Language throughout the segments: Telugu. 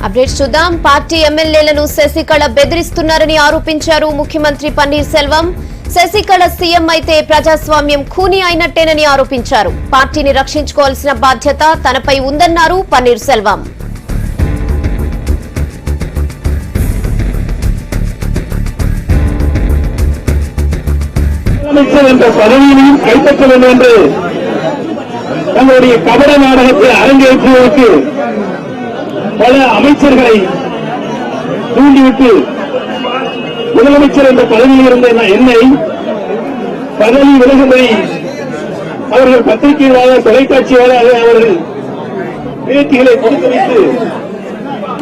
అప్డేట్స్ చూద్దాం. పార్టీ ఎమ్మెల్యేలను శశికళ బెదిరిస్తున్నారని ఆరోపించారు ముఖ్యమంత్రి పన్నీర్ సెల్వం. శశికళ సీఎం అయితే ప్రజాస్వామ్యం ఖూనీ అయినట్టేనని ఆరోపించారు. పార్టీని రక్షించుకోవాల్సిన బాధ్యత తనపై ఉందన్నారు పన్నీర్ సెల్వం. பதவியையும் கைப்பற்ற வேண்டும் என்று தங்களுடைய கபட நாடகத்தை அரங்கேற்றுவதற்கு பல அமைச்சர்களை தூண்டிவிட்டு முதலமைச்சர் என்ற பதவியில் இருந்த என்னை பதவி விலகும்படி அவர்கள் பத்திரிகையாளர் தொலைக்காட்சியாளர் அவர்கள் பேட்டிகளை கொடுத்து வைத்து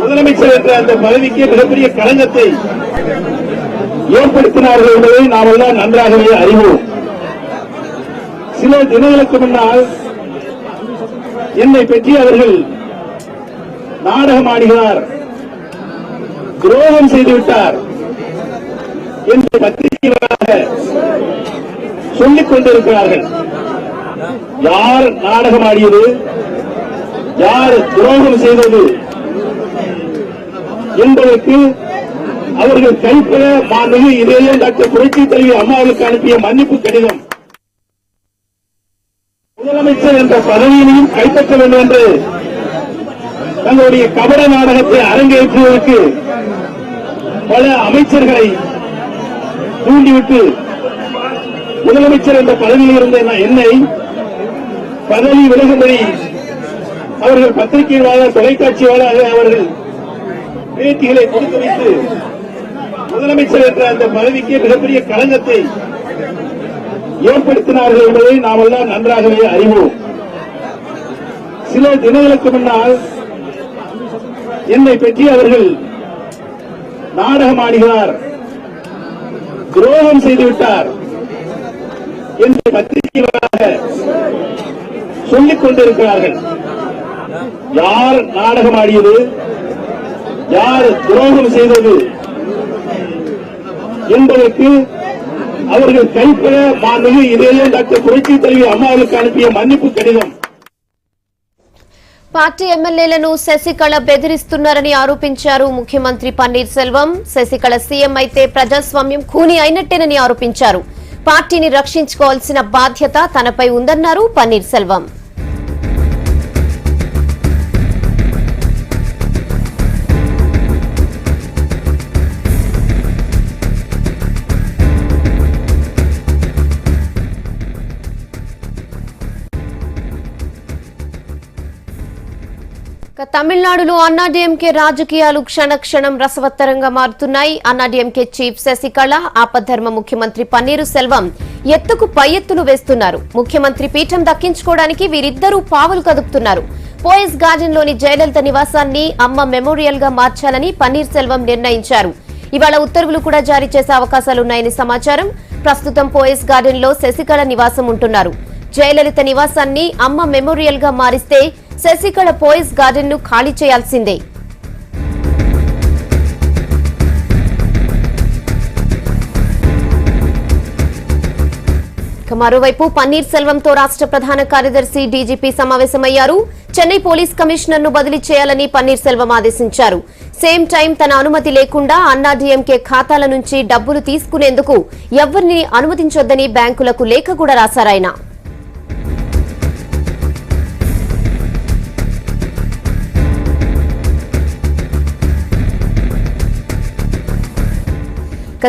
முதலமைச்சர் என்ற அந்த பதவிக்கு மிகப்பெரிய களங்கத்தை ஏற்படுத்தினார்கள் என்பதை நாம் எல்லாம் நன்றாகவே அறிவோம். சில தினங்களுக்கு முன்னால் என்னை பற்றி அவர்கள் நாடகமாடுகிறார், துரோகம் செய்துவிட்டார் என்று பத்திரிகைகளாக சொல்லிக் கொண்டிருக்கிறார்கள். யார் நாடகமாடியது, யார் துரோகம் செய்தது என்பதற்கு அவர்கள் கைப்பட மாண்புமிகு இதயம் டாக்டர் புரட்சி தலைவி அம்மாவுக்கு அனுப்பிய மன்னிப்பு கடிதம். முதலமைச்சர் என்ற பதவியையும் கைப்பற்ற வேண்டும் என்று தங்களுடைய கபட நாடகத்தை அரங்கேற்றுவதற்கு பல அமைச்சர்களை தூண்டிவிட்டு முதலமைச்சர் என்ற பதவியில் இருந்த என்னை பதவி விலகும்படி அவர்கள் பத்திரிகையாளர் தொலைக்காட்சியாளர் அவர்கள் பேட்டிகளை கொடுத்து வைத்து முதலமைச்சர் என்ற அந்த பதவிக்கு மிகப்பெரிய களங்கத்தை ஏற்படுத்தினார்கள் என்பதை நாம் எல்லாம் நன்றாகவே அறிவோம். சில தினங்களுக்கு முன்னால் என்னை பற்றி அவர்கள் நாடகமாடுகிறார், துரோகம் செய்துவிட்டார் என்று பத்திரிகைகளாக சொல்லிக் கொண்டிருக்கிறார்கள். யார் நாடகமாடியது, யார் துரோகம் செய்தது என்பதற்கு அவர்கள் கைப்பட மாண்புமிகு இதயம் டாக்டர் புரட்சி தலைவி அம்மாவுக்கு அனுப்பிய மன்னிப்பு கடிதம். పార్టీ ఎమ్మెల్యేలను శశికళ బెదిరిస్తున్నారని ఆరోపించారు ముఖ్యమంత్రి పన్నీర్ సెల్వం. శశికళ సీఎం అయితే ప్రజాస్వామ్యం ఖూనీ అయినట్టేనని ఆరోపించారు. పార్టీని రక్షించుకోవాల్సిన బాధ్యత తనపై ఉందన్నారు పన్నీర్ సెల్వం. తమిళనాడులో అన్నాడీఎంకే రాజకీయాలు క్షణక్షణం రసవత్తరంగా మారుతున్నాయి. అన్నాడీఎంకే చీఫ్ శశికళ, ఆపద్ధర్మ ముఖ్యమంత్రి పన్నీరు సెల్వం ఎత్తుకు పై ఎత్తులు వేస్తున్నారు. ముఖ్యమంత్రి పీఠం దక్కించుకోవడానికి వీరిద్దరూ పావులు కదుపుతున్నారు. పోయస్ గార్డెన్ లోని జయలలిత నివాసాన్ని అమ్మ మెమోరియల్ గా మార్చాలని పన్నీర్ సెల్వం నిర్ణయించారు. ఇవాళ ఉత్తర్వులు కూడా జారీ చేసే అవకాశాలున్నాయని సమాచారం. ప్రస్తుతం పోయస్ గార్డెన్ లో శశికళ నివాసం ఉంటున్నారు. జయలలిత నివాసాన్ని అమ్మ మెమోరియల్ గా మారిస్తే శశికళ పోయస్ గార్డెన్ ను ఖాళీ చేయాల్సిందే. మరోవైపు పన్నీర్ సెల్వంతో రాష్ట్ర ప్రధాన కార్యదర్శి డీజీపీ సమావేశమయ్యారు. చెన్నై పోలీస్ కమిషనర్ ను బదిలీ చేయాలని పన్నీర్ సెల్వం ఆదేశించారు. సేమ్ టైం తన అనుమతి లేకుండా అన్నాడీఎంకే ఖాతాల నుంచి డబ్బులు తీసుకునేందుకు ఎవరిని అనుమతించొద్దని బ్యాంకులకు లేఖ కూడా రాశారాయన.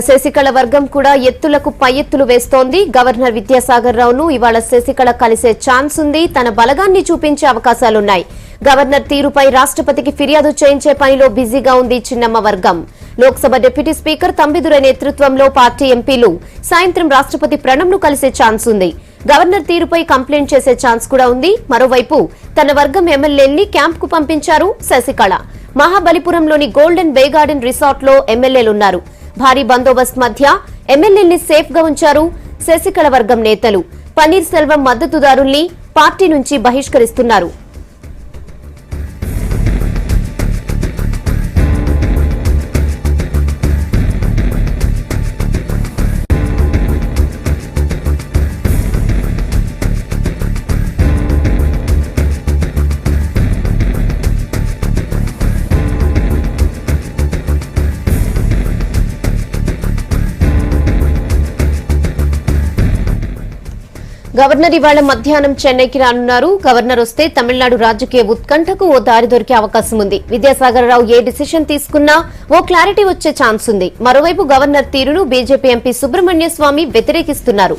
శశికళ వర్గం కూడా ఎత్తులకు పై ఎత్తులు వేస్తోంది. గవర్నర్ విద్యాసాగర్ రావును ఇవాళ శశికళ కలిసే ఛాన్స్ ఉంది. తన బలగాన్ని చూపించే అవకాశాలున్నాయి. గవర్నర్ తీరుపై రాష్ట్రపతికి ఫిర్యాదు చేయించే పనిలో బిజీగా ఉంది చిన్నమ్మ వర్గం. లోక్సభ డిప్యూటీ స్పీకర్ తంబిదురై నేతృత్వంలో పార్టీ ఎంపీలు సాయంత్రం రాష్ట్రపతి ప్రణబ్ ను కలిసే ఛాన్స్ ఉంది. గవర్నర్ తీరుపై కంప్లైంట్ చేసే ఛాన్స్ కూడా ఉంది. మరోవైపు తన వర్గం ఎమ్మెల్యేల్ని క్యాంప్ కు పంపించారు శశికళ. మహాబలిపురంలోని గోల్డెన్ బే గార్డెన్ రిసార్ట్ లో ఎమ్మెల్యేలున్నారు. భారీ బందోబస్తు మధ్య ఎమ్మెల్యేల్ని సేఫ్ గా ఉంచారు శశికళ వర్గం నేతలు. పన్నీర్ సెల్వం మద్దతుదారుల్ని పార్టీ నుంచి బహిష్కరిస్తున్నారు. గవర్నర్ ఇవాళ మధ్యాహ్నం చెన్నైకి రానున్నారు. గవర్నర్ వస్తే తమిళనాడు రాజకీయ ఉత్కంఠకు ఓ దారి దొరికే అవకాశం ఉంది. విద్యాసాగర్ రావు ఏ డిసిషన్ తీసుకున్నా ఓ క్లారిటీ వచ్చే ఛాన్స్ ఉంది. మరోవైపు గవర్నర్ తీరును బీజేపీ ఎంపీ సుబ్రహ్మణ్య స్వామి వ్యతిరేకిస్తున్నారు.